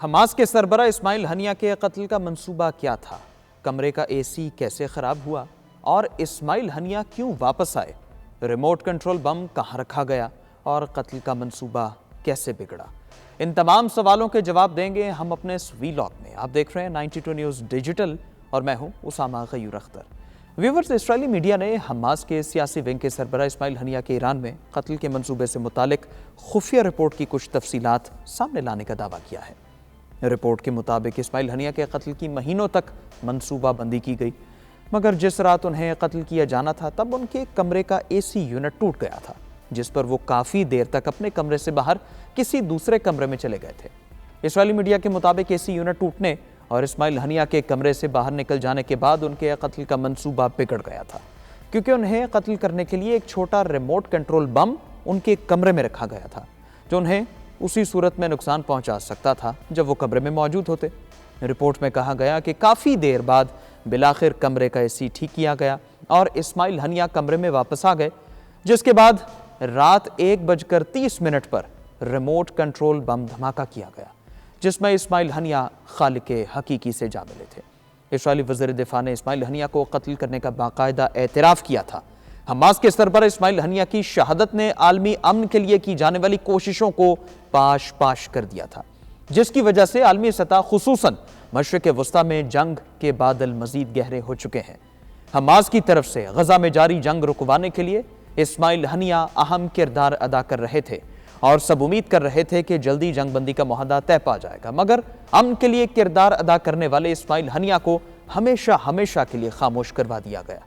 Hamas کے سربراہ اسماعیل ہنیہ کے قتل کا منصوبہ کیا تھا؟ کمرے کا اے سی کیسے خراب ہوا؟ اور اسماعیل ہنیہ کیوں واپس آئے؟ ریموٹ کنٹرول بم کہاں رکھا گیا؟ اور قتل کا منصوبہ کیسے بگڑا؟ ان تمام سوالوں کے جواب دیں گے ہم اپنے اس ویلاگ میں۔ آپ دیکھ رہے ہیں 92 نیوز ڈیجیٹل اور میں ہوں اسامہ غیور اختر۔ ویورز، اسرائیلی میڈیا نے حماس کے سیاسی ونگ کے سربراہ اسماعیل ہنیہ کے ایران میں قتل کے منصوبے سے متعلق خفیہ رپورٹ کی کچھ تفصیلات سامنے لانے کا دعویٰ کیا ہے۔ رپورٹ کے مطابق اسماعیل ہنیہ کے قتل کی مہینوں تک منصوبہ بندی کی گئی، مگر جس رات انہیں قتل کیا جانا تھا تب ان کے کمرے کا اے سی یونٹ ٹوٹ گیا تھا، جس پر وہ کافی دیر تک اپنے کمرے سے باہر کسی دوسرے کمرے میں چلے گئے تھے۔ اسرائیلی میڈیا کے مطابق اے سی یونٹ ٹوٹنے اور اسماعیل ہنیہ کے کمرے سے باہر نکل جانے کے بعد ان کے قتل کا منصوبہ بگڑ گیا تھا، کیونکہ انہیں قتل کرنے کے لیے ایک چھوٹا ریموٹ کنٹرول بم ان کے کمرے میں رکھا گیا تھا، جو انہیں اسی صورت میں نقصان پہنچا سکتا تھا جب وہ کمرے میں موجود ہوتے۔ رپورٹ میں کہا گیا کہ کافی دیر بعد بالآخر کمرے کا اے سی ٹھیک کیا گیا اور اسماعیل ہنیہ کمرے میں واپس آ گئے، جس کے بعد رات 1:30 پر ریموٹ کنٹرول بم دھماکہ کیا گیا، جس میں اسماعیل ہنیہ خالق حقیقی سے جا ملے تھے۔ اسرائیلی وزیر دفاع نے اسماعیل ہنیہ کو قتل کرنے کا باقاعدہ اعتراف کیا تھا۔ حماس کے سربراہ اسماعیل ہنیہ کی شہادت نے عالمی امن کے لیے کی جانے والی کوششوں کو پاش پاش کر دیا تھا، جس کی وجہ سے عالمی سطح خصوصاً مشرق وسطیٰ میں جنگ کے بادل مزید گہرے ہو چکے ہیں۔ حماس کی طرف سے غزہ میں جاری جنگ رکوانے کے لیے اسماعیل ہنیہ اہم کردار ادا کر رہے تھے اور سب امید کر رہے تھے کہ جلدی جنگ بندی کا معاہدہ طے پا جائے گا، مگر امن کے لیے کردار ادا کرنے والے اسماعیل ہنیہ کو ہمیشہ کے لیے خاموش کروا دیا گیا۔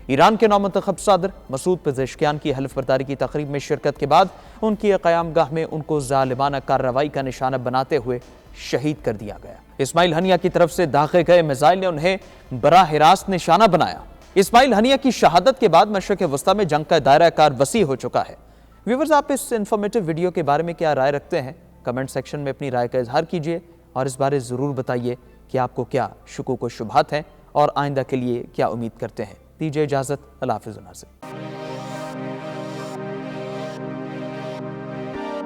ایران کے نومنتخب صدر مسعود پزشکیان کی حلف برداری کی تقریب میں شرکت کے بعد ان کی قیام گاہ میں ان کو ظالمانہ کارروائی کا نشانہ بناتے ہوئے شہید کر دیا گیا۔ اسماعیل ہنیہ کی طرف سے داغے گئے میزائل نے انہیں براہ راست نشانہ بنایا۔ اسماعیل ہنیہ کی شہادت کے بعد مشرق وسطیٰ میں جنگ کا دائرہ کار وسیع ہو چکا ہے۔ ویورز، آپ اس انفارمیٹو ویڈیو کے بارے میں کیا رائے رکھتے ہیں؟ کمنٹ سیکشن میں اپنی رائے کا اظہار کیجیے اور اس بارے ضرور بتائیے کہ آپ کو کیا شکوک و شبہات ہیں اور آئندہ کے لیے کیا امید کرتے ہیں۔ دیجیے اجازت، اللہ حافظ ناظرین۔